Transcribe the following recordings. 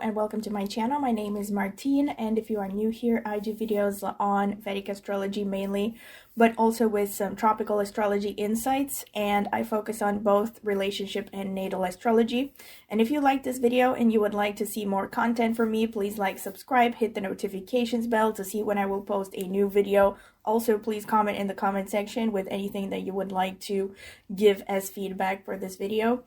and welcome to my channel. My name is Martine, and if you are new here, I do videos on Vedic astrology mainly, but also with some tropical astrology insights, and I focus on both relationship and natal astrology. And if you like this video and you would like to see more content from me, please like, subscribe, hit the notifications bell to see when I will post a new video. Also, please comment in the comment section with anything that you would like to give as feedback for this video.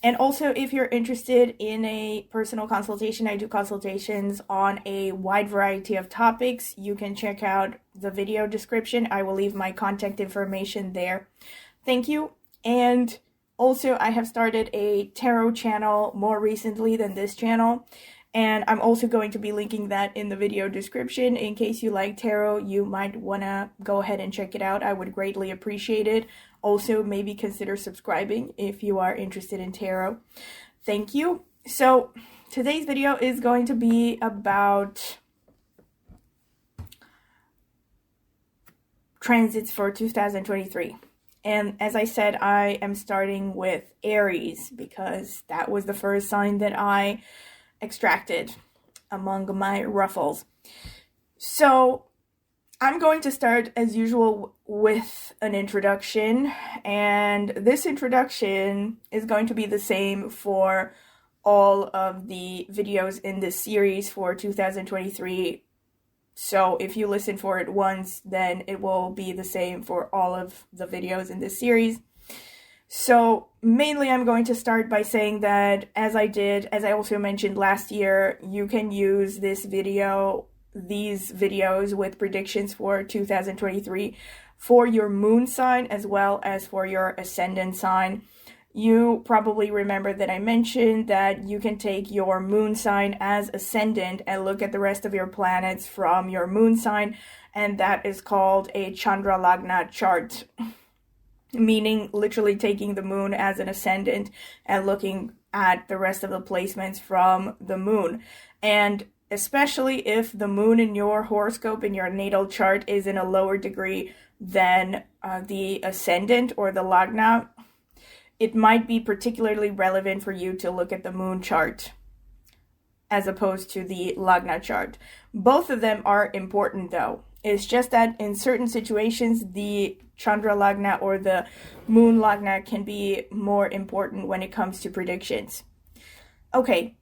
And also, if you're interested in a personal consultation, I do consultations on a wide variety of topics. You can check out the video description. I will leave my contact information there. Thank you. And also, I have started a tarot channel more recently than this channel. And I'm also going to be linking that in the video description. In case you like tarot, you might want to go ahead and check it out. I would greatly appreciate it. Also, maybe consider subscribing if you are interested in tarot. Thank you. So, today's video is going to be about transits for 2023. And as I said, I am starting with Aries because that was the first sign that I extracted among my ruffles. So I'm going to start as usual with an introduction, and this introduction is going to be the same for all of the videos in this series for 2023. So if you listen for it once, then it will be the same for all of the videos in this series. So mainly I'm going to start by saying that as I also mentioned last year, you can use these videos with predictions for 2023 for your moon sign as well as for your ascendant sign. You probably remember that I mentioned that you can take your moon sign as ascendant and look at the rest of your planets from your moon sign, and that is called a Chandra Lagna chart. Meaning literally taking the moon as an ascendant and looking at the rest of the placements from the moon. And especially if the moon in your horoscope, in your natal chart, is in a lower degree than the ascendant or the Lagna, it might be particularly relevant for you to look at the moon chart as opposed to the Lagna chart. Both of them are important though. It's just that in certain situations, the Chandra Lagna or the Moon Lagna can be more important when it comes to predictions. Okay,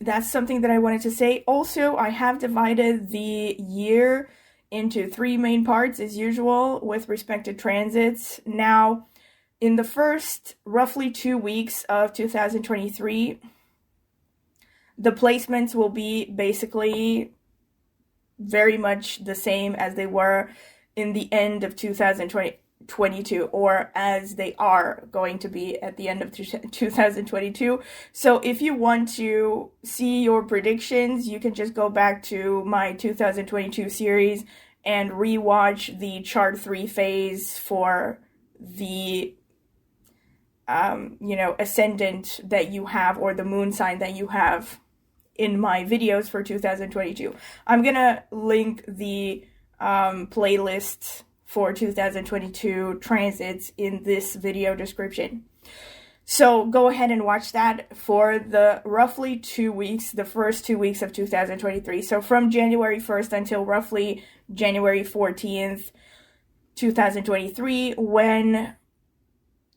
that's something that I wanted to say. Also, I have divided the year into three main parts as usual with respect to transits. Now, in the first roughly 2 weeks of 2023, the placements will be basically very much the same as they were in the end of 2022, or as they are going to be at the end of 2022. So if you want to see your predictions, you can just go back to my 2022 series and rewatch the chart 3 phase for the ascendant that you have or the moon sign that you have in my videos for 2022. I'm gonna link the playlist for 2022 transits in this video description. So go ahead and watch that for the roughly 2 weeks, the first 2 weeks of 2023. So from January 1st until roughly January 14th, 2023, when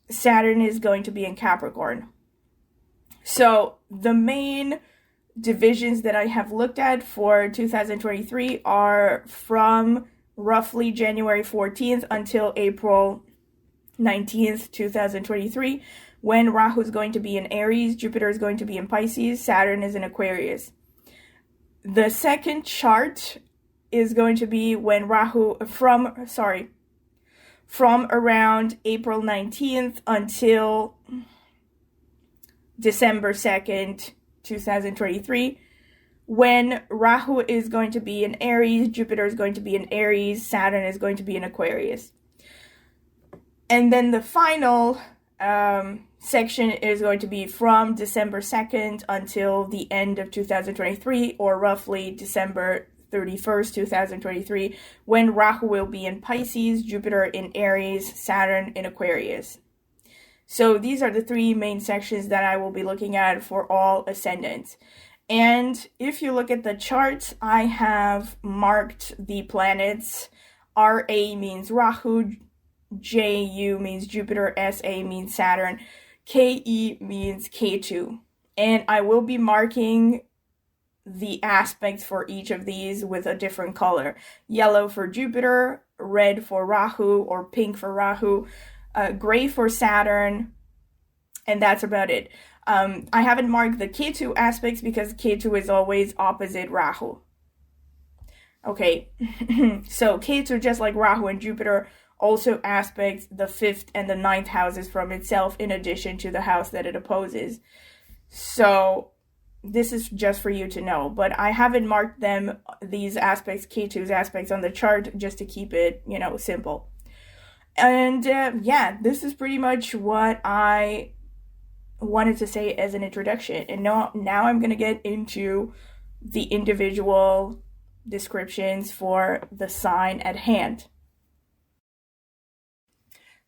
Saturn is going to be in Capricorn. So the main divisions that I have looked at for 2023 are from roughly January 14th until April 19th, 2023, when Rahu is going to be in Aries, Jupiter is going to be in Pisces, Saturn is in Aquarius. The second chart is going to be when Rahu, from around April 19th until December 2nd, 2023, when Rahu is going to be in Aries, Jupiter is going to be in Aries, Saturn is going to be in Aquarius. And then the final section is going to be from December 2nd until the end of 2023, or roughly December 31st, 2023, when Rahu will be in Pisces, Jupiter in Aries, Saturn in Aquarius. So these are the three main sections that I will be looking at for all ascendants. And if you look at the chart, I have marked the planets. RA means Rahu, JU means Jupiter, SA means Saturn, KE means Ketu. And I will be marking the aspects for each of these with a different color. Yellow for Jupiter, red for Rahu, or pink for Rahu, gray for Saturn, and that's about it. I haven't marked the Ketu aspects because Ketu is always opposite Rahu. Okay, so Ketu, just like Rahu and Jupiter, also aspects the 5th and the 9th houses from itself in addition to the house that it opposes. So this is just for you to know, but I haven't marked them, these aspects, Ketu's aspects, on the chart just to keep it, simple. And yeah, this is pretty much what I wanted to say as an introduction. And now I'm going to get into the individual descriptions for the sign at hand.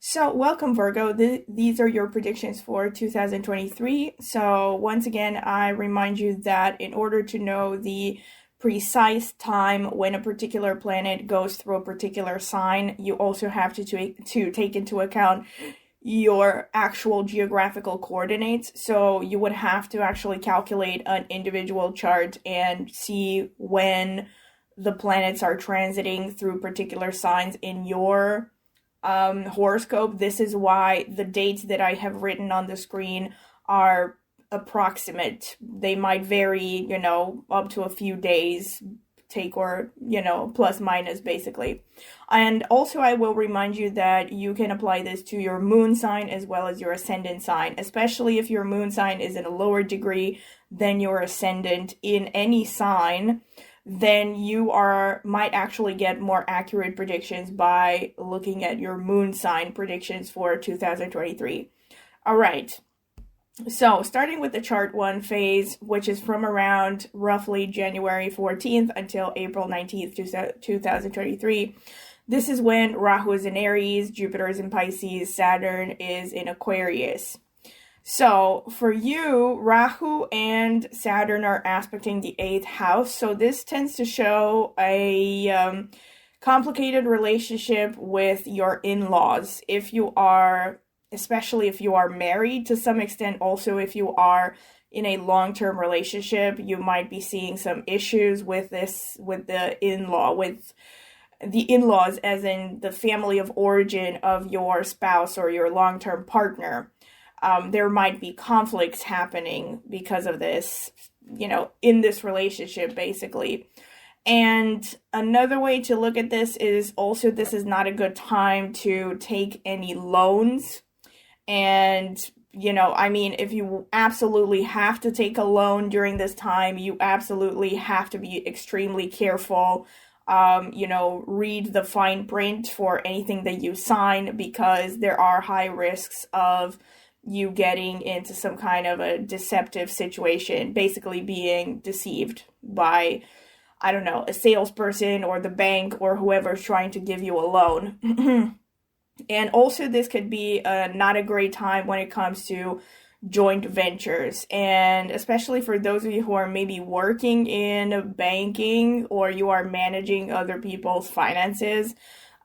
So welcome, Virgo. These are your predictions for 2023. So once again, I remind you that in order to know the precise time when a particular planet goes through a particular sign, you also have to take into account your actual geographical coordinates. So you would have to actually calculate an individual chart and see when the planets are transiting through particular signs in your horoscope. This is why the dates that I have written on the screen are approximate. They might vary, up to a few days, plus minus basically. And also I will remind you that you can apply this to your moon sign as well as your ascendant sign, especially if your moon sign is in a lower degree than your ascendant in any sign. Then you might actually get more accurate predictions by looking at your moon sign predictions for 2023. All right. So starting with the chart 1 phase, which is from around roughly January 14th until April 19th, 2023. This is when Rahu is in Aries, Jupiter is in Pisces, Saturn is in Aquarius. So for you, Rahu and Saturn are aspecting the 8th house. So this tends to show a complicated relationship with your in-laws. Especially if you are married to some extent, also if you are in a long-term relationship, you might be seeing some issues with the in-laws, as in the family of origin of your spouse or your long-term partner. There might be conflicts happening because of this, in this relationship, basically. And another way to look at this is also this is not a good time to take any loans. And, if you absolutely have to take a loan during this time, you absolutely have to be extremely careful. Read the fine print for anything that you sign, because there are high risks of you getting into some kind of a deceptive situation, basically being deceived by, a salesperson or the bank or whoever's trying to give you a loan. And also this could be not a great time when it comes to joint ventures, and especially for those of you who are maybe working in banking or you are managing other people's finances.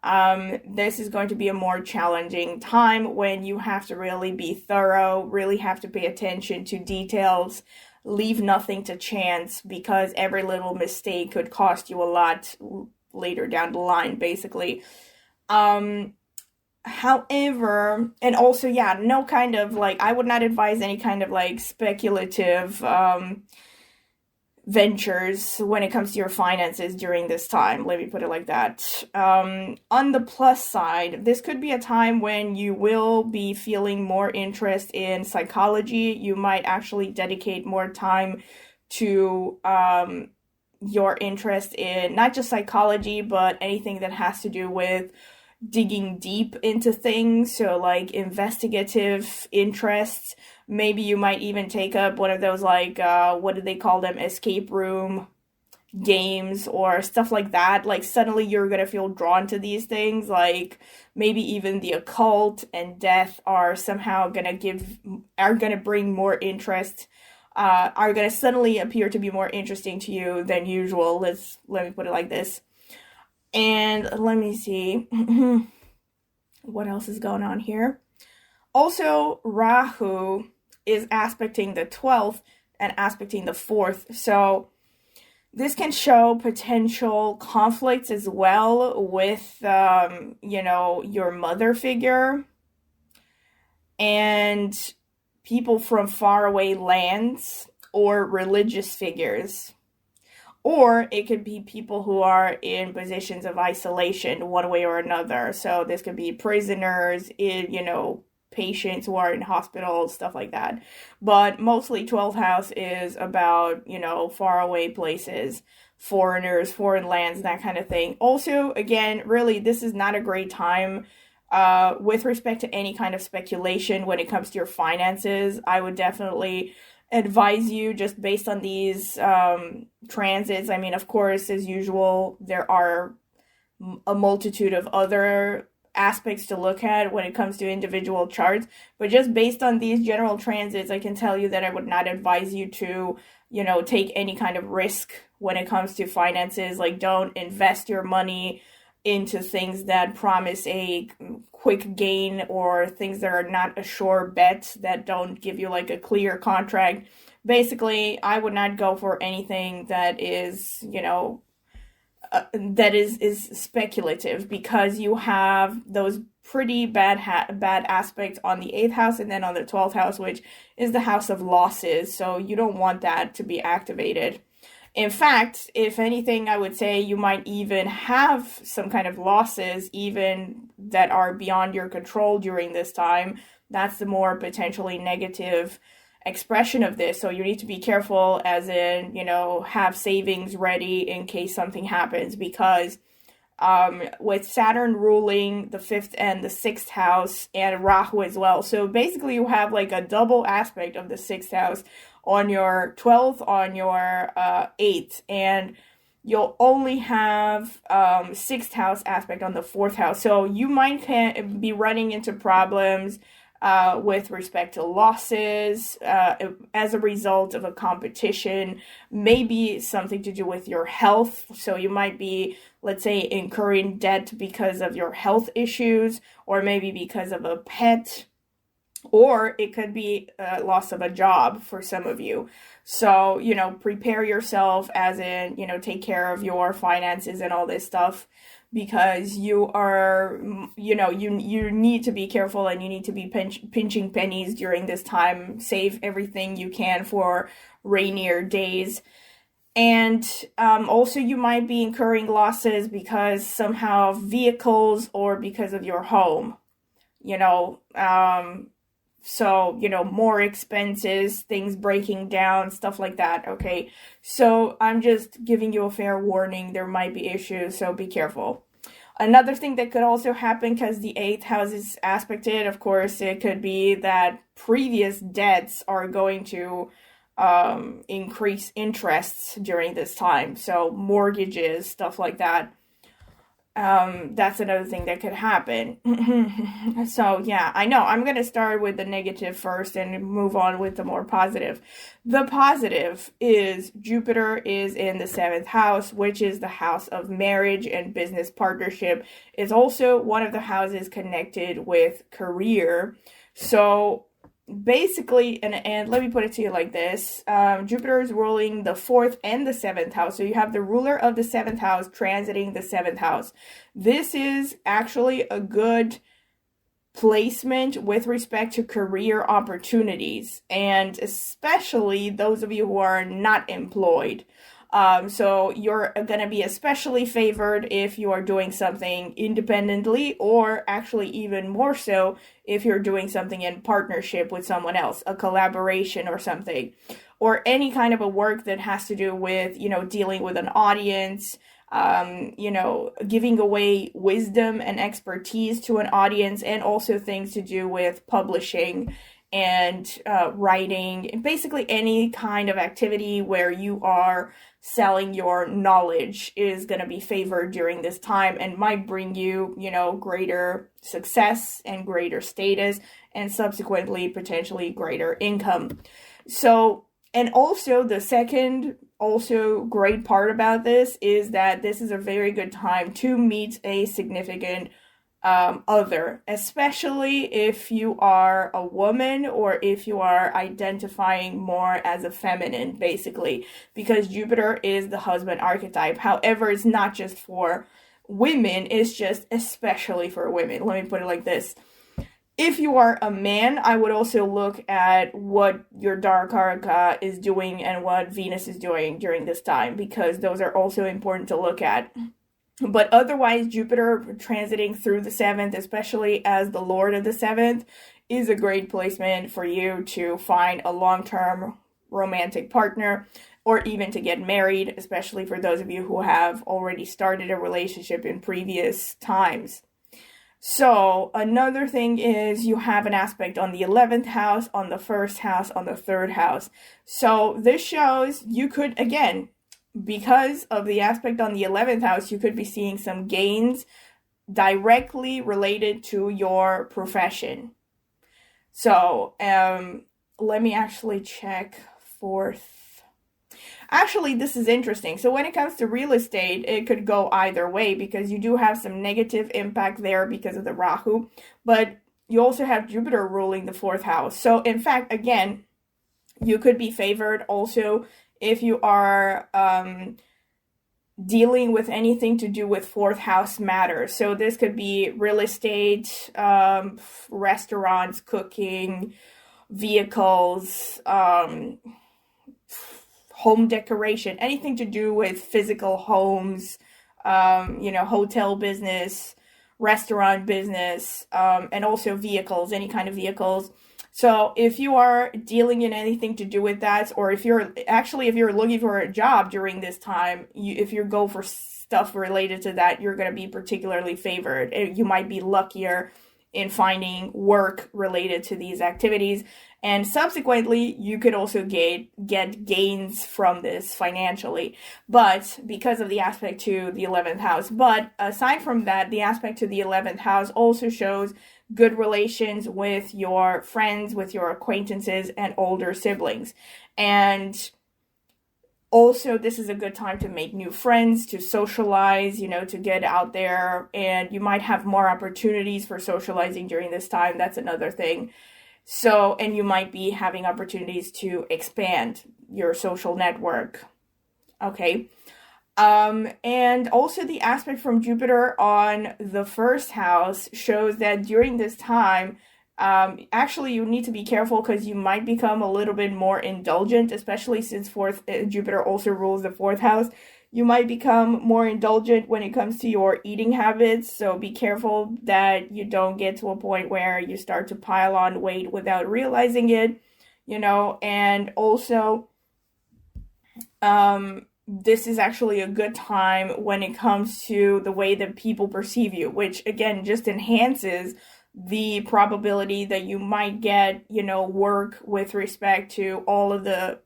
This is going to be a more challenging time when you have to really be thorough, really have to pay attention to details, leave nothing to chance, because every little mistake could cost you a lot later down the line, basically. However, and also, no kind of I would not advise any kind of speculative ventures when it comes to your finances during this time. Let me put it like that. On the plus side, this could be a time when you will be feeling more interest in psychology. You might actually dedicate more time to your interest in not just psychology, but anything that has to do with digging deep into things. So investigative interests. Maybe you might even take up one of those what do they call them, escape room games or stuff like that. Suddenly you're gonna feel drawn to these things. Maybe even the occult and death are somehow gonna bring more interest are going to suddenly appear to be more interesting to you than usual. Let me put it like this. And let me see what else is going on here. Also, Rahu is aspecting the 12th and aspecting the 4th. So this can show potential conflicts as well with, your mother figure and people from faraway lands or religious figures. Or it could be people who are in positions of isolation one way or another. So this could be prisoners, patients who are in hospitals, stuff like that. But mostly 12th house is about, faraway places, foreigners, foreign lands, that kind of thing. Also, again, really, this is not a great time with respect to any kind of speculation when it comes to your finances. I would definitely advise you, just based on these transits. I mean, of course, as usual, there are a multitude of other aspects to look at when it comes to individual charts, but just based on these general transits, I can tell you that I would not advise you to, take any kind of risk when it comes to finances. Like, don't invest your money into things that promise a quick gain, or things that are not a sure bet, that don't give you like a clear contract. Basically, I would not go for anything that is, that is speculative, because you have those pretty bad aspects on the 8th house and then on the 12th house, which is the house of losses. So you don't want that to be activated. In fact, if anything, I would say you might even have some kind of losses, even that are beyond your control during this time. That's the more potentially negative expression of this. So you need to be careful, as in, have savings ready in case something happens, because with Saturn ruling the 5th and the 6th house, and Rahu as well. So basically you have like a double aspect of the 6th house on your 12th, on your 8th, and you'll only have 6th house aspect on the 4th house. So you might be running into problems with respect to losses as a result of a competition, maybe something to do with your health. So you might be, let's say, incurring debt because of your health issues, or maybe because of a pet, or it could be a loss of a job for some of you. So, prepare yourself, as in, take care of your finances and all this stuff, because you are, you need to be careful, and you need to be pinching pennies during this time. Save everything you can for rainier days. And also you might be incurring losses because somehow vehicles, or because of your home, so, more expenses, things breaking down, stuff like that, okay? So I'm just giving you a fair warning. There might be issues, so be careful. Another thing that could also happen, because the 8th house is aspected, of course, it could be that previous debts are going to increase interests during this time. So mortgages, stuff like that. That's another thing that could happen. So yeah, I know I'm going to start with the negative first and move on with the more positive. The positive is Jupiter is in the 7th house, which is the house of marriage and business partnership. It's also one of the houses connected with career. So basically, and let me put it to you like this, Jupiter is ruling the 4th and the 7th house. So you have the ruler of the 7th house transiting the 7th house. This is actually a good placement with respect to career opportunities, and especially those of you who are not employed. So you're going to be especially favored if you are doing something independently, or actually even more so if you're doing something in partnership with someone else, a collaboration or something, or any kind of a work that has to do with, dealing with an audience, giving away wisdom and expertise to an audience, and also things to do with publishing and writing, basically any kind of activity where you are selling your knowledge is going to be favored during this time, and might bring you, greater success and greater status, and subsequently potentially greater income. So And also the second also great part about this is that this is a very good time to meet a significant other, especially if you are a woman or if you are identifying more as a feminine, basically, because Jupiter is the husband archetype. However, it's not just for women, it's just especially for women. Let me put it like this. If you are a man, I would also look at what your dark arcana is doing and what Venus is doing during this time, because those are also important to look at. But otherwise, Jupiter transiting through the 7th, especially as the Lord of the 7th, is a great placement for you to find a long-term romantic partner or even to get married, especially for those of you who have already started a relationship in previous times. So another thing is you have an aspect on the 11th house, on the 1st house, on the 3rd house. So this shows you could, again, because of the aspect on the 11th house, you could be seeing some gains directly related to your profession. So let me actually check 4th. Actually, this is interesting. So when it comes to real estate, it could go either way because you do have some negative impact there because of the Rahu, but you also have Jupiter ruling the 4th house. So in fact, again, you could be favored also if you are dealing with anything to do with 4th house matters. So this could be real estate, restaurants, cooking, vehicles, home decoration, anything to do with physical homes, hotel business, restaurant business, and also vehicles, any kind of vehicles. So if you are dealing in anything to do with that, or if you're looking for a job during this time, if you go for stuff related to that, you're going to be particularly favored. You might be luckier in finding work related to these activities. And subsequently, you could also get gains from this financially, but because of the aspect to the 11th house. But aside from that, the aspect to the 11th house also shows good relations with your friends, with your acquaintances, and older siblings. And also, this is a good time to make new friends, to socialize, to get out there, and you might have more opportunities for socializing during this time. That's another thing. So, and you might be having opportunities to expand your social network. Okay. And also the aspect from Jupiter on the 1st house shows that during this time, actually you need to be careful because you might become a little bit more indulgent, especially since Jupiter also rules the 4th house. You might become more indulgent when it comes to your eating habits, so be careful that you don't get to a point where you start to pile on weight without realizing it, and also this is actually a good time when it comes to the way that people perceive you, which again just enhances the probability that you might get, work with respect to all of the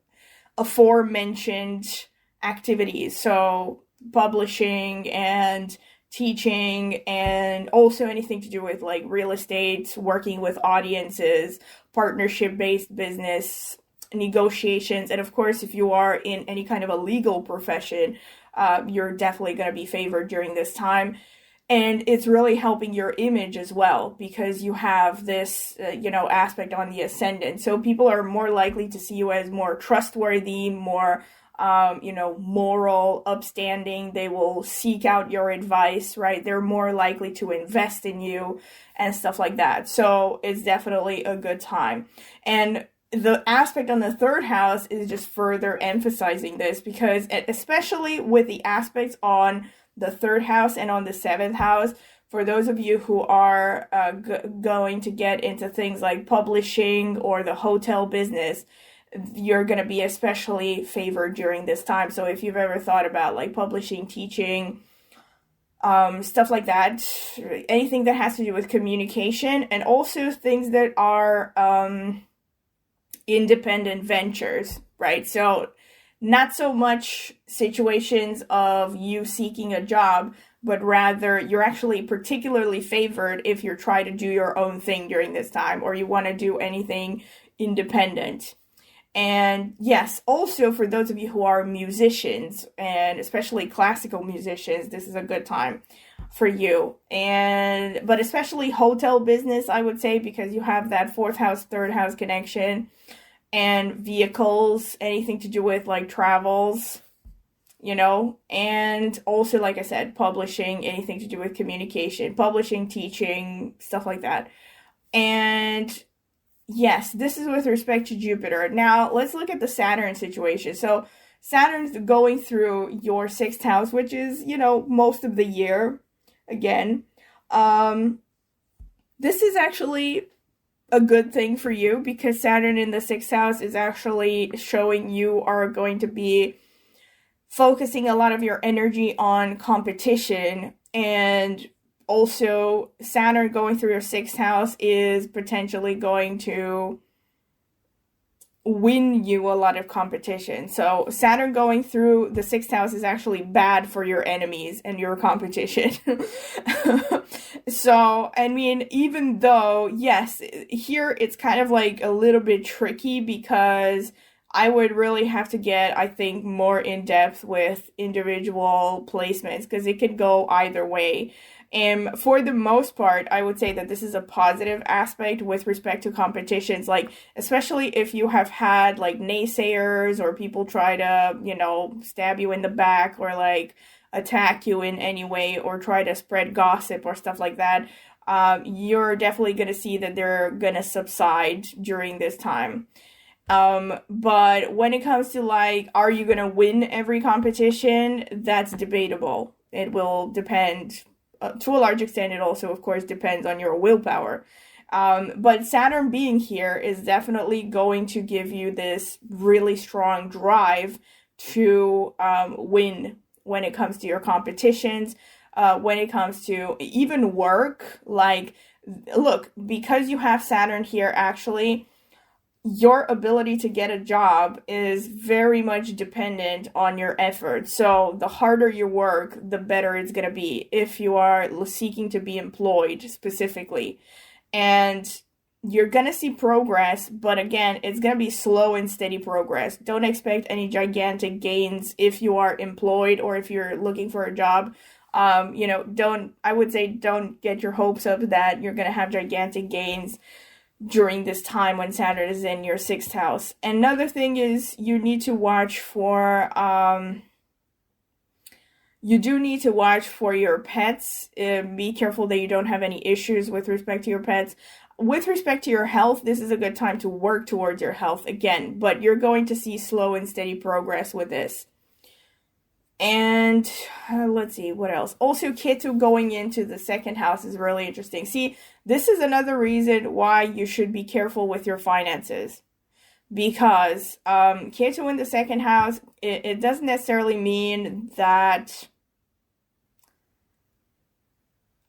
aforementioned activities. So publishing and teaching, and also anything to do with like real estate, working with audiences, partnership-based business, negotiations. And of course, if you are in any kind of a legal profession, you're definitely going to be favored during this time. And it's really helping your image as well, because you have this, aspect on the ascendant. So people are more likely to see you as more trustworthy, more, moral, upstanding. They will seek out your advice, right? They're more likely to invest in you and stuff like that. So it's definitely a good time. And the aspect on the 3rd house is just further emphasizing this, because especially with the aspects on the 3rd house and on the 7th house, for those of you who are going to get into things like publishing or the hotel business, you're going to be especially favored during this time. So if you've ever thought about like publishing, teaching, stuff like that, anything that has to do with communication, and also things that are independent ventures, right? So not so much situations of you seeking a job, but rather you're actually particularly favored if you're trying to do your own thing during this time, or you want to do anything independent. And yes, also for those of you who are musicians, and especially classical musicians, this is a good time for you. And but especially hotel business, I would say, because you have that fourth house, third house connection, and vehicles, anything to do with like travels, and also, like I said, publishing, anything to do with communication, publishing, teaching, stuff like that. And yes, this is with respect to Jupiter. Now, let's look at the Saturn situation. So, Saturn's going through your sixth house, which is, most of the year. Again, this is actually a good thing for you because Saturn in the sixth house is actually showing you are going to be focusing a lot of your energy on competition, and also Saturn going through your sixth house is potentially going to win you a lot of competition. So Saturn going through the sixth house is actually bad for your enemies and your competition. So, I mean, even though, yes, here it's kind of like a little bit tricky because I would really have to get, I think, more in depth with individual placements because it could go either way. And for the most part, I would say that this is a positive aspect with respect to competitions, like especially if you have had like naysayers or people try to, stab you in the back or like attack you in any way or try to spread gossip or stuff like that. You're definitely going to see that they're going to subside during this time. But when it comes to like, are you going to win every competition? That's debatable. It will depend. To a large extent, it also, of course, depends on your willpower. But Saturn being here is definitely going to give you this really strong drive to win when it comes to your competitions, when it comes to even work. Like, look, because you have Saturn here, actually, your ability to get a job is very much dependent on your effort. So the harder you work, the better it's going to be if you are seeking to be employed specifically. And you're going to see progress, but again, it's going to be slow and steady progress. Don't expect any gigantic gains if you are employed or if you're looking for a job. I would say don't get your hopes up that you're going to have gigantic gains during this time when Saturn is in your sixth house. Another thing is you need to watch for you do need to watch for your pets. Be careful that you don't have any issues with respect to your pets. With respect to your health, this is a good time to work towards your health again, but you're going to see slow and steady progress with this. And let's see, what else? Also, Ketu going into the second house is really interesting. See, this is another reason why you should be careful with your finances. Because Ketu in the second house, it doesn't necessarily mean that,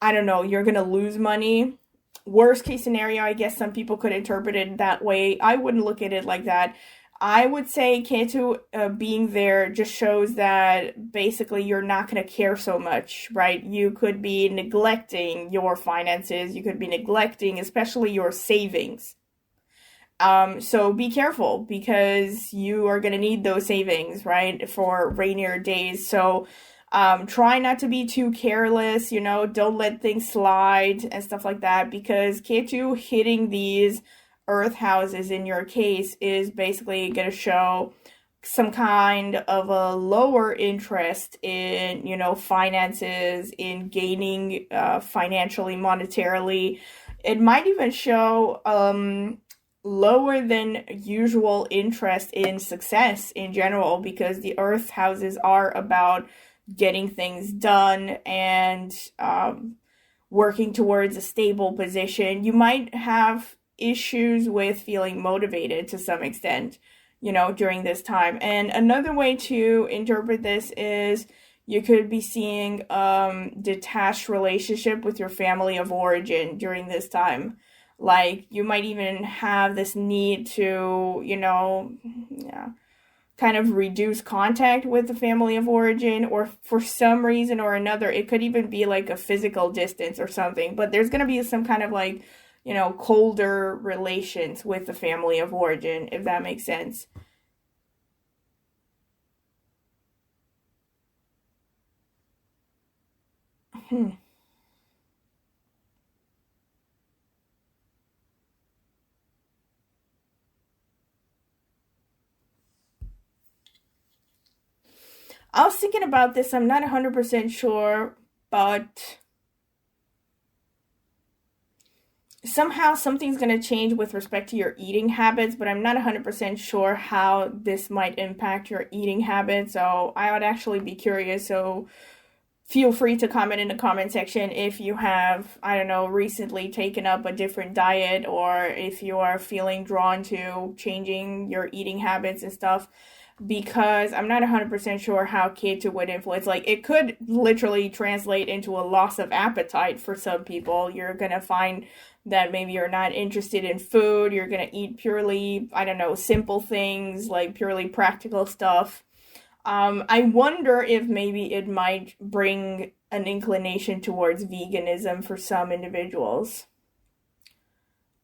I don't know, you're going to lose money. Worst case scenario, I guess some people could interpret it that way. I wouldn't look at it like that. I would say Ketu being there just shows that basically you're not going to care so much, right? You could be neglecting your finances. You could be neglecting especially your savings. So be careful because you are going to need those savings, right, for rainier days. So try not to be too careless, don't let things slide and stuff like that because Ketu hitting these Earth houses in your case is basically going to show some kind of a lower interest in, finances, in gaining financially, monetarily. It might even show lower than usual interest in success in general because the Earth houses are about getting things done and working towards a stable position. You might have issues with feeling motivated to some extent, during this time. And another way to interpret this is you could be seeing detached relationship with your family of origin during this time. Like you might even have this need to, kind of reduce contact with the family of origin, or for some reason or another, it could even be like a physical distance or something. But there's going to be some kind of like, colder relations with the family of origin, if that makes sense. Hmm. I was thinking about this. I'm not 100% sure, but somehow something's going to change with respect to your eating habits, but I'm not 100% sure how this might impact your eating habits. So I would actually be curious. So feel free to comment in the comment section if you have, I don't know, recently taken up a different diet, or if you are feeling drawn to changing your eating habits and stuff, because I'm not 100% sure how Ketu would influence. Like, it could literally translate into a loss of appetite for some people. You're going to find that maybe you're not interested in food. You're going to eat purely, I don't know, simple things, like purely practical stuff. I wonder if maybe it might bring an inclination towards veganism for some individuals.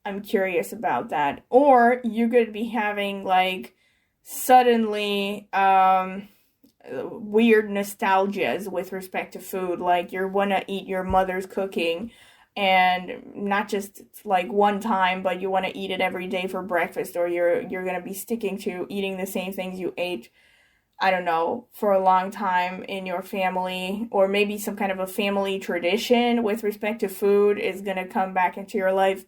I'm curious about that. Or you could be having, like, suddenly weird nostalgias with respect to food. Like, you want to eat your mother's cooking, and not just like one time, but you want to eat it every day for breakfast, or you're going to be sticking to eating the same things you ate, I don't know, for a long time in your family, or maybe some kind of a family tradition with respect to food is going to come back into your life.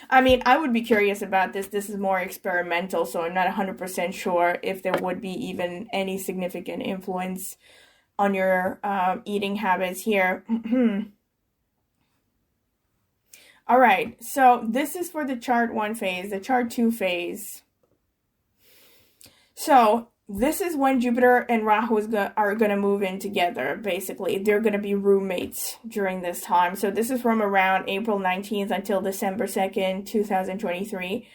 I mean, I would be curious about this. This is more experimental, so I'm not 100% sure if there would be even any significant influence on your eating habits here. All right, so this is for the chart 1 phase, the chart 2 phase. So this is when Jupiter and Rahu are going to move in together, basically. They're going to be roommates during this time. So this is from around April 19th until December 2nd, 2023.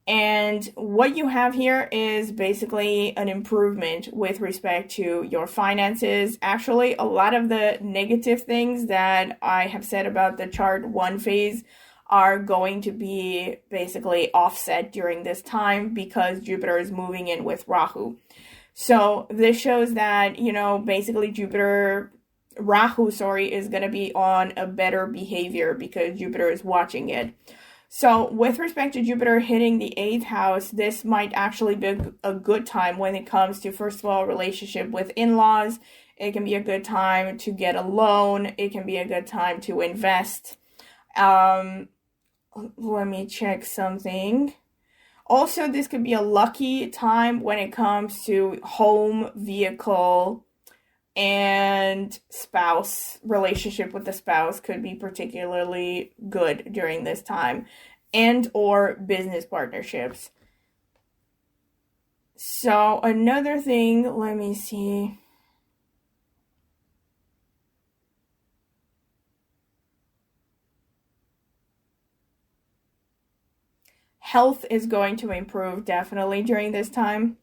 And what you have here is basically an improvement with respect to your finances. Actually, a lot of the negative things that I have said about the chart 1 phase are going to be basically offset during this time, because Jupiter is moving in with Rahu. So this shows that, basically Rahu, is going to be on a better behavior because Jupiter is watching it. So with respect to Jupiter hitting the 8th house, this might actually be a good time when it comes to, first of all, relationship with in-laws. It can be a good time to get a loan. It can be a good time to invest. Let me check something. Also, this could be a lucky time when it comes to home, vehicle, and spouse. Relationship with the spouse could be particularly good during this time, and or business partnerships. So another thing, let me see. Health is going to improve definitely during this time.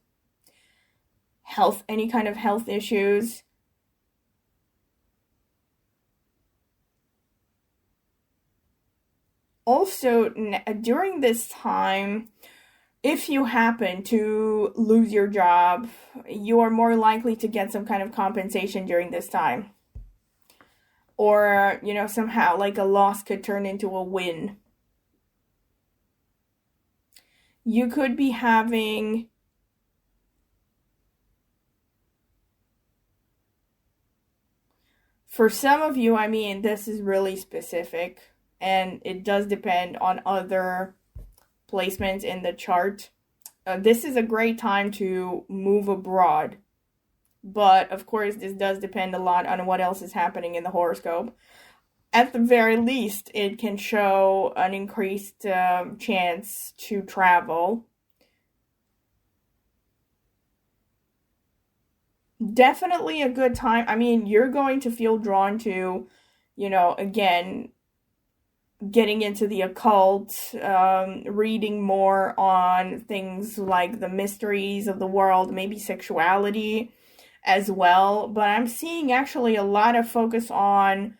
Health, any kind of health issues. Also, during this time, if you happen to lose your job, you are more likely to get some kind of compensation during this time. Or, somehow like a loss could turn into a win. You could be having for some of you, I mean, this is really specific, and it does depend on other placements in the chart. This is a great time to move abroad, but of course, this does depend a lot on what else is happening in the horoscope. At the very least, it can show an increased chance to travel. Definitely a good time. I mean, you're going to feel drawn to, again, getting into the occult, reading more on things like the mysteries of the world, maybe sexuality as well. But I'm seeing actually a lot of focus on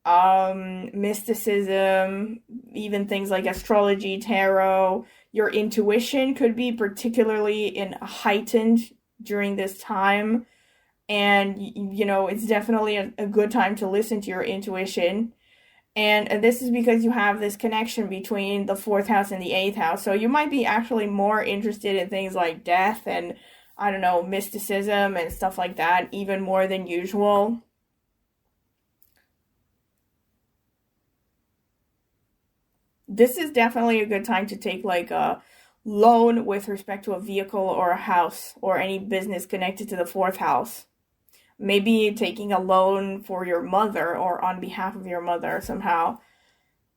mysticism, even things like astrology, tarot. Your intuition could be particularly heightened during this time. And, it's definitely a good time to listen to your intuition. And this is because you have this connection between the fourth house and the eighth house. So you might be actually more interested in things like death and, I don't know, mysticism and stuff like that, even more than usual. This is definitely a good time to take like a loan with respect to a vehicle or a house or any business connected to the fourth house. Maybe taking a loan for your mother or on behalf of your mother somehow.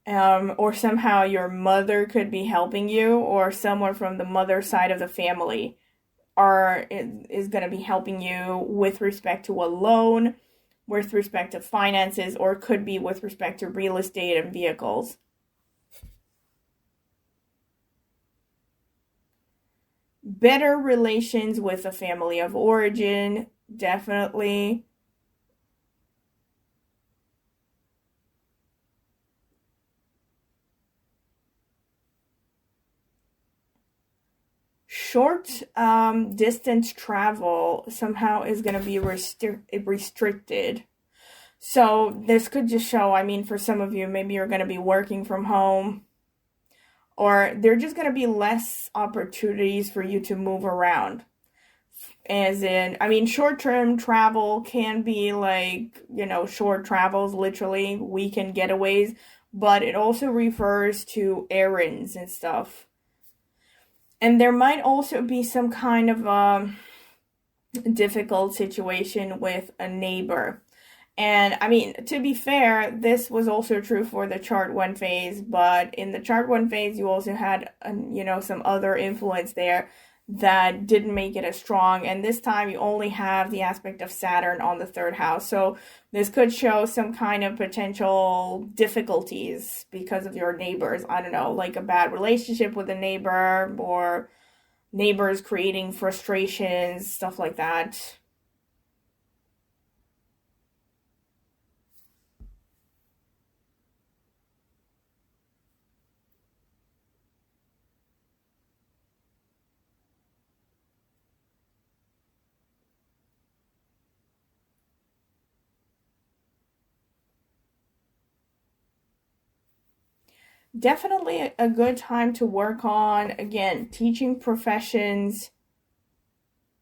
Or somehow your mother could be helping you, or someone from the mother side of the family is going to be helping you with respect to a loan, with respect to finances, or could be with respect to real estate and vehicles. Better relations with a family of origin, definitely. Short distance travel somehow is going to be restricted. So this could just show, I mean, for some of you, maybe you're going to be working from home, or there are just going to be less opportunities for you to move around. As in, I mean, short-term travel can be like, short travels, literally weekend getaways, but it also refers to errands and stuff. And there might also be some kind of difficult situation with a neighbor. And I mean, to be fair, this was also true for the chart one phase, but in the chart one phase, you also had, some other influence there that didn't make it as strong. And this time you only have the aspect of Saturn on the third house. So this could show some kind of potential difficulties because of your neighbors. I don't know, like a bad relationship with a neighbor, or neighbors creating frustrations, stuff like that. Definitely a good time to work on, again, teaching professions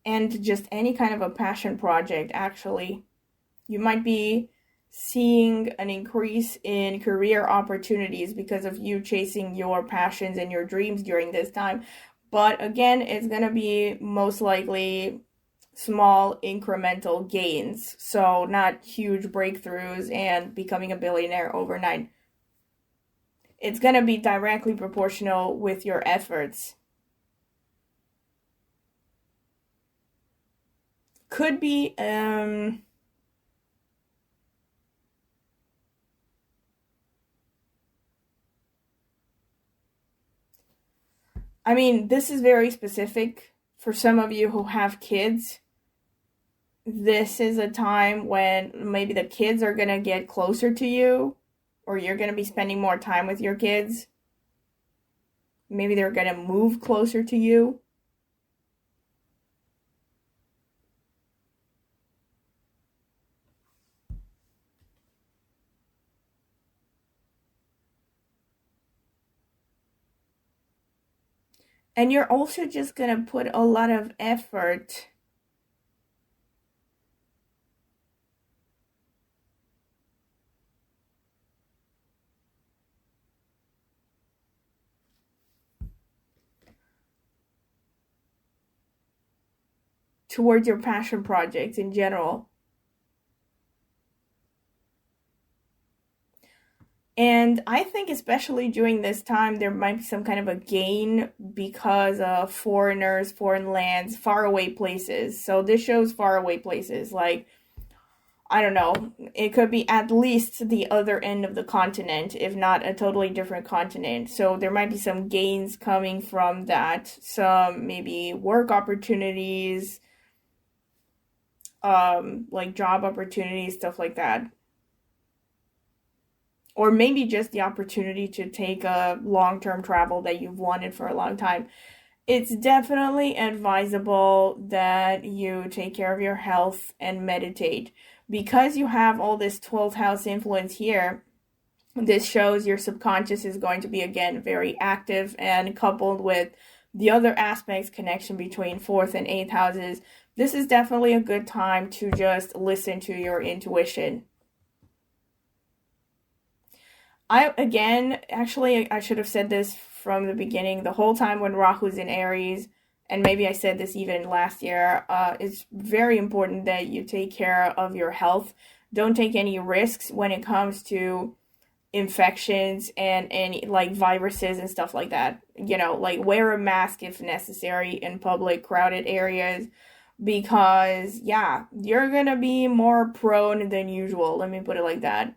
and just any kind of a passion project, actually. You might be seeing an increase in career opportunities because of you chasing your passions and your dreams during this time. But again, it's going to be most likely small incremental gains. So, not huge breakthroughs and becoming a billionaire overnight. It's going to be directly proportional with your efforts. Could be, I mean, this is very specific for some of you who have kids. This is a time when maybe the kids are going to get closer to you, or you're going to be spending more time with your kids. Maybe they're going to move closer to you. And you're also just going to put a lot of effort towards your passion projects in general. And I think especially during this time, there might be some kind of a gain because of foreigners, foreign lands, faraway places. So this shows faraway places, like, I don't know, it could be at least the other end of the continent, if not a totally different continent. So there might be some gains coming from that, some maybe work opportunities, like job opportunities, stuff like that. or maybe just the opportunity to take a long-term travel that you've wanted for a long time. It's definitely advisable that you take care of your health and meditate. Because you have all this 12th house influence here, this shows your subconscious is going to be, again, very active, and coupled with the other aspects, connection between 4th and 8th houses, this is definitely a good time to just listen to your intuition. I should have said this from the beginning. The whole time when Rahu's in Aries, and maybe I said this even last year, it's very important that you take care of your health. Don't take any risks when it comes to infections and any like viruses and stuff like that. Like wear a mask if necessary in public, crowded areas, because yeah, you're gonna be more prone than usual. Let me put it like that.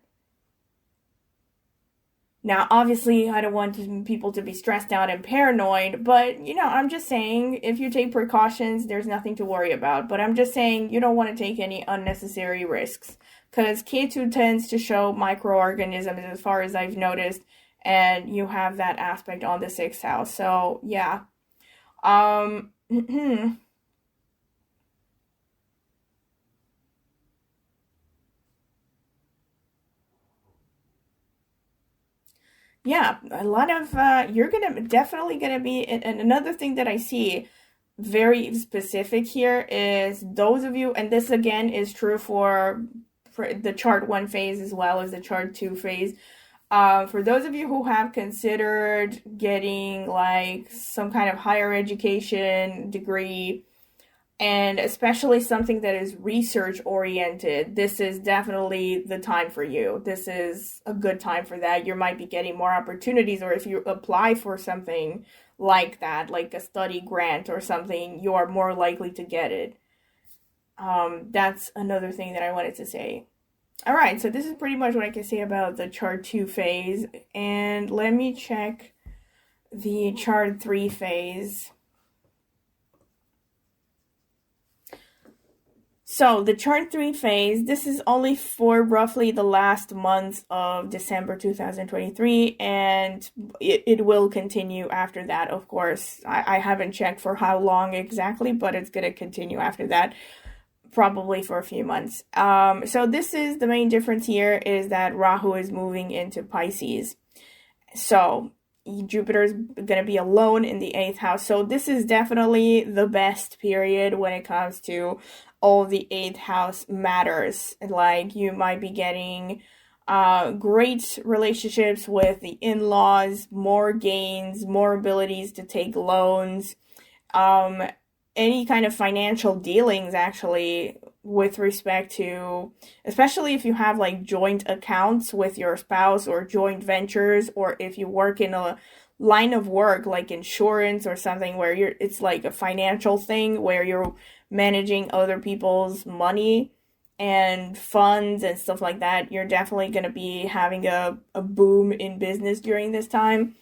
Now, obviously, I don't want people to be stressed out and paranoid, but, I'm just saying, if you take precautions, there's nothing to worry about. But I'm just saying, you don't want to take any unnecessary risks, because Ketu tends to show microorganisms, as far as I've noticed, and you have that aspect on the 6th house. So, yeah. Yeah, a lot of you're definitely gonna be, and another thing that I see very specific here is those of you, and this again is true for the chart 1 phase as well as the chart 2 phase. For those of you who have considered getting like some kind of higher education degree, and especially something that is research oriented, this is definitely the time for you. This is a good time for that. You might be getting more opportunities, or if you apply for something like that, like a study grant or something, you are more likely to get it. That's another thing that I wanted to say. All right, so this is pretty much what I can say about the chart 2 phase, and let me check the chart 3 phase. So the chart 3 phase, this is only for roughly the last month of December 2023, and it will continue after that, of course. I haven't checked for how long exactly, but it's going to continue after that, probably for a few months. So this is the main difference here, is that Rahu is moving into Pisces. So Jupiter is going to be alone in the 8th house. So this is definitely the best period when it comes to all the 8th house matters. Like you might be getting great relationships with the in-laws, more gains, more abilities to take loans, any kind of financial dealings actually, with respect to, especially if you have like joint accounts with your spouse or joint ventures, or if you work in a line of work like insurance or something where it's like a financial thing where you're managing other people's money and funds and stuff like that. You're definitely going to be having a boom in business during this time.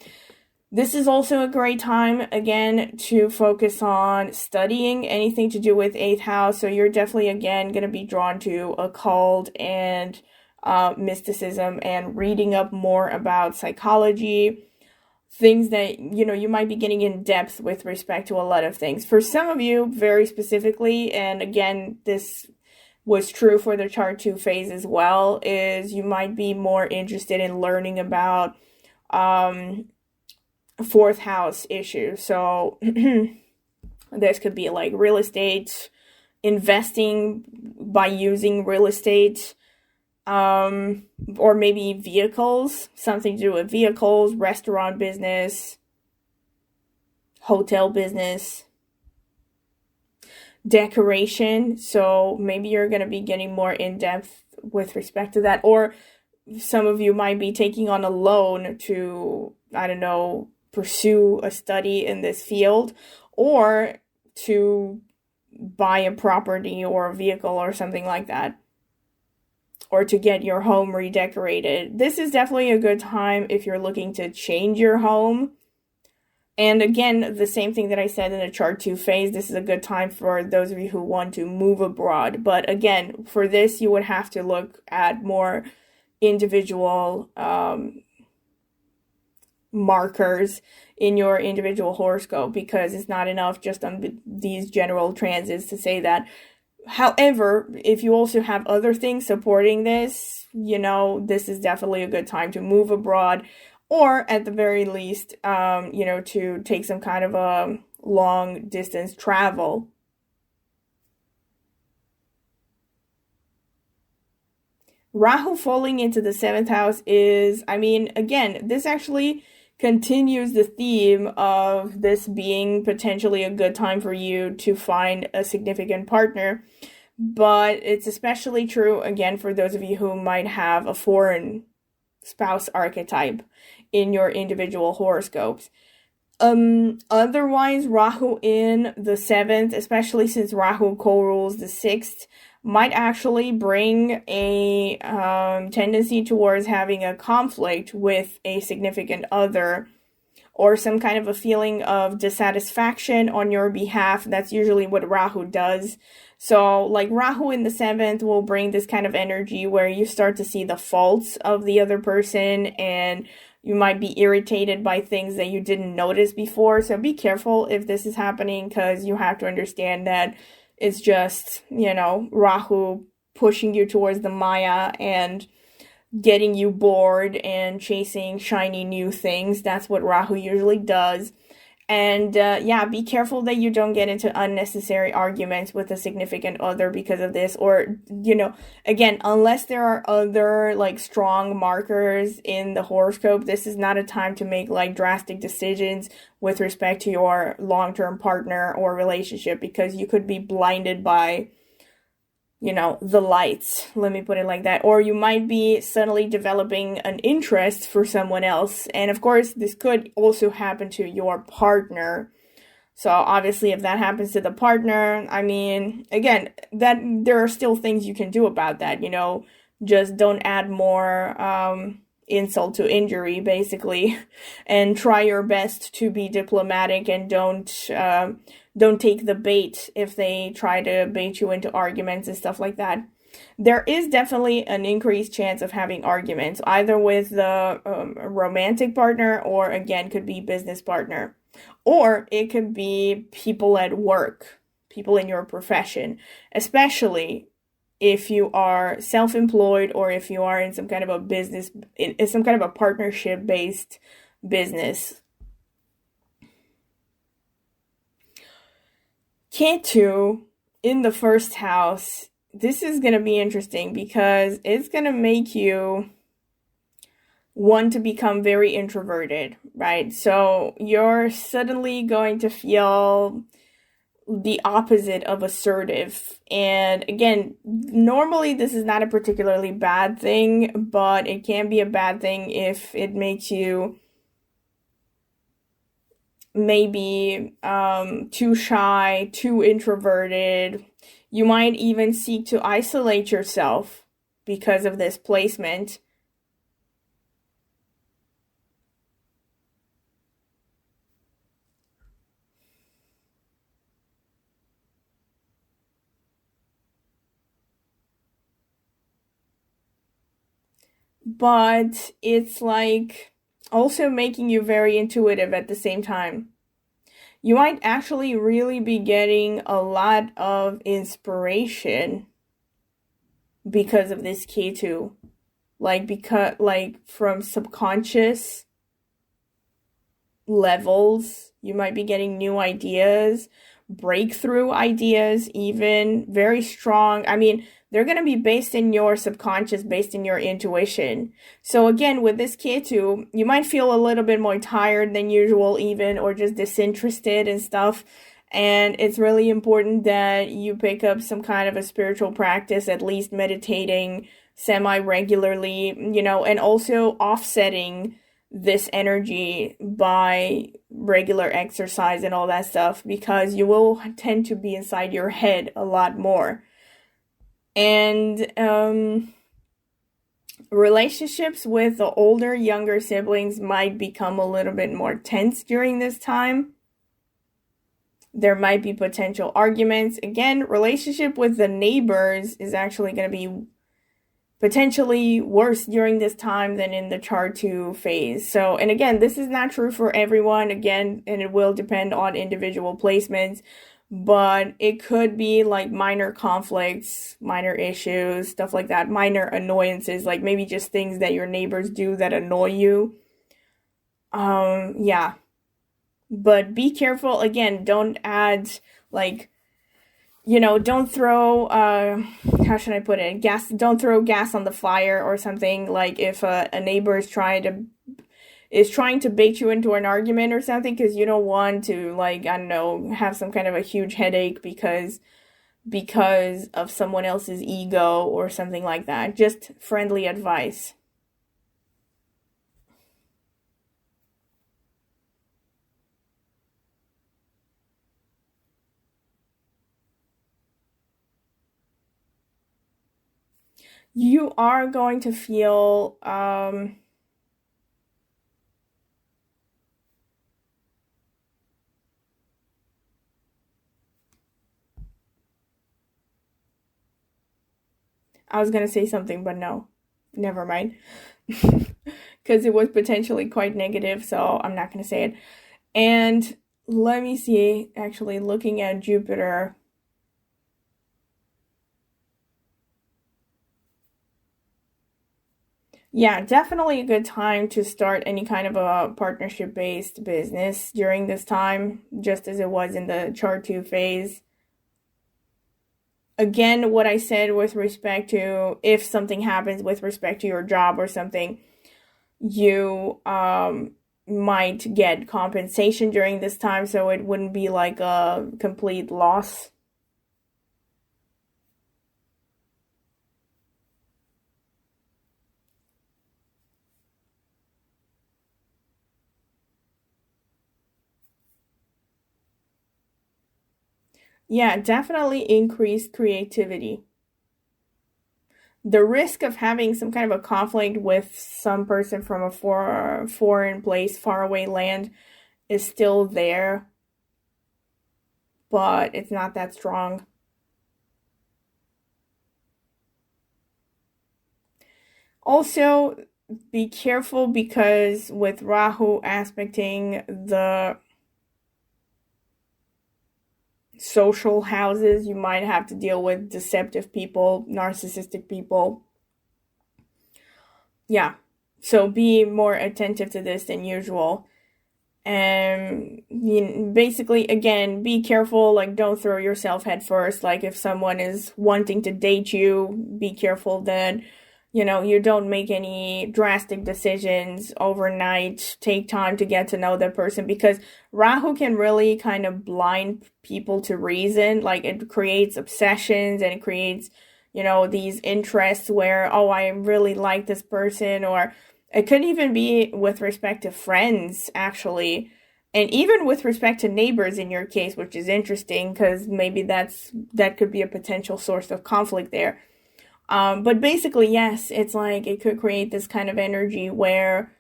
This is also a great time, again, to focus on studying anything to do with 8th house. So you're definitely, again, going to be drawn to occult and mysticism and reading up more about psychology, things that, you might be getting in depth with respect to a lot of things. For some of you, very specifically, and again, this was true for the chart 2 phase as well, is you might be more interested in learning about 4th house issues. So this could be like real estate, investing by using real estate, or maybe vehicles, something to do with vehicles, restaurant business, hotel business, decoration. So maybe you're going to be getting more in depth with respect to that, or some of you might be taking on a loan to, I don't know, pursue a study in this field, or to buy a property or a vehicle or something like that, or to get your home redecorated. This is definitely a good time if you're looking to change your home. And again, the same thing that I said in the chart 2 phase, this is a good time for those of you who want to move abroad. But again, for this, you would have to look at more individual markers in your individual horoscope, because it's not enough just on these general transits to say that. However, if you also have other things supporting this, this is definitely a good time to move abroad, or at the very least, to take some kind of a long distance travel. Rahu falling into the 7th house is, again, this actually continues the theme of this being potentially a good time for you to find a significant partner. But it's especially true, again, for those of you who might have a foreign spouse archetype in your individual horoscopes. Otherwise, Rahu in the 7th, especially since Rahu co-rules the 6th, might actually bring a tendency towards having a conflict with a significant other, or some kind of a feeling of dissatisfaction on your behalf. That's usually what Rahu does. So, like, Rahu in the 7th will bring this kind of energy where you start to see the faults of the other person, and you might be irritated by things that you didn't notice before. So be careful if this is happening, because you have to understand that it's just, Rahu pushing you towards the Maya and getting you bored and chasing shiny new things. That's what Rahu usually does. And be careful that you don't get into unnecessary arguments with a significant other because of this. Or, again, unless there are other like strong markers in the horoscope, this is not a time to make like drastic decisions with respect to your long-term partner or relationship, because you could be blinded by the lights, let me put it like that. Or you might be suddenly developing an interest for someone else. And of course, this could also happen to your partner. So obviously, if that happens to the partner, again, that there are still things you can do about that, just don't add more insult to injury, basically, and try your best to be diplomatic, and don't take the bait if they try to bait you into arguments and stuff like that. There is definitely an increased chance of having arguments, either with the romantic partner, or again, could be business partner, or it could be people at work, people in your profession, especially if you are self-employed, or if you are in some kind of a business, in some kind of a partnership-based business. Ketu in the 1st house, this is going to be interesting, because it's going to make you want to become very introverted, right? So you're suddenly going to feel the opposite of assertive. And again, normally this is not a particularly bad thing, but it can be a bad thing if it makes you maybe too shy, too introverted. You might even seek to isolate yourself because of this placement. But it's like also making you very intuitive at the same time. You might actually really be getting a lot of inspiration because of this Ketu. Like from subconscious levels, you might be getting new ideas, breakthrough ideas, even very strong. They're going to be based in your subconscious, based in your intuition. So again, with this Ketu, you might feel a little bit more tired than usual even, or just disinterested and stuff. And it's really important that you pick up some kind of a spiritual practice, at least meditating semi-regularly, and also offsetting this energy by regular exercise and all that stuff, because you will tend to be inside your head a lot more. And relationships with the older, younger siblings might become a little bit more tense during this time. There might be potential arguments. Again, relationship with the neighbors is actually going to be potentially worse during this time than in the chart 2 phase. So, and again, this is not true for everyone, again, and it will depend on individual placements, but it could be like minor conflicts, minor issues, stuff like that, minor annoyances, like maybe just things that your neighbors do that annoy you. Yeah. But be careful, again, don't add, like, don't throw, how should I put it, don't throw gas on the fire or something, like if a neighbor is trying to bait you into an argument or something, because you don't want to, like, I don't know, have some kind of a huge headache because of someone else's ego or something like that. Just friendly advice. You are going to feel, I was going to say something, but no, never mind. Because it was potentially quite negative, so I'm not going to say it. And let me see, actually, looking at Jupiter. Yeah, definitely a good time to start any kind of a partnership-based business during this time, just as it was in the chart 2 phase. Again, what I said with respect to if something happens with respect to your job or something, you might get compensation during this time, so it wouldn't be like a complete loss. Yeah, definitely increased creativity. The risk of having some kind of a conflict with some person from a foreign place, faraway land, is still there, but it's not that strong. Also, be careful because with Rahu aspecting the social houses, you might have to deal with deceptive people, narcissistic people. Yeah, so be more attentive to this than usual. And basically, again, be careful, like don't throw yourself head first. Like if someone is wanting to date you, be careful that you don't make any drastic decisions overnight. Take time to get to know that person, because Rahu can really kind of blind people to reason. Like it creates obsessions and it creates, these interests where, oh, I really like this person, or it could even be with respect to friends, actually. And even with respect to neighbors in your case, which is interesting because maybe that could be a potential source of conflict there. But basically, yes, it's like it could create this kind of energy where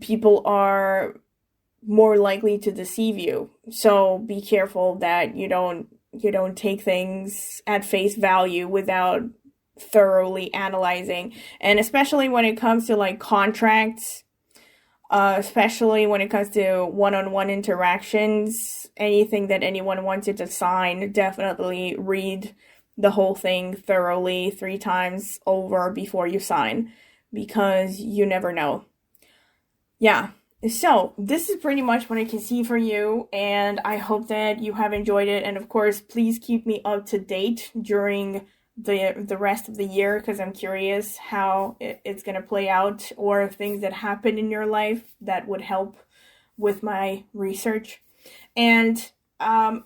people are more likely to deceive you. So be careful that you don't take things at face value without thoroughly analyzing. And especially when it comes to like contracts, especially when it comes to one-on-one interactions, anything that anyone wanted to sign, definitely read the whole thing thoroughly 3 times over before you sign, because you never know. Yeah. So, this is pretty much what I can see for you, and I hope that you have enjoyed it. And of course, please keep me up to date during the rest of the year, because I'm curious how it's going to play out, or things that happen in your life that would help with my research. And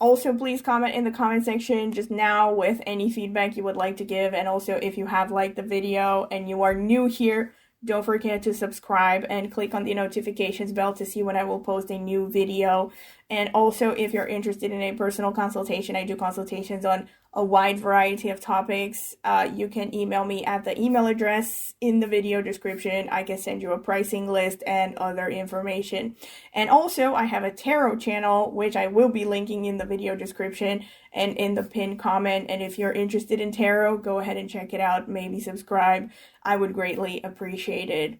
also, please comment in the comment section just now with any feedback you would like to give. And also, if you have liked the video and you are new here, don't forget to subscribe and click on the notifications bell to see when I will post a new video. And also, if you're interested in a personal consultation, I do consultations on a wide variety of topics, you can email me at the email address in the video description. I can send you a pricing list and other information. And also, I have a tarot channel, which I will be linking in the video description and in the pinned comment. And if you're interested in tarot, go ahead and check it out. Maybe subscribe. I would greatly appreciate it.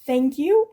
Thank you.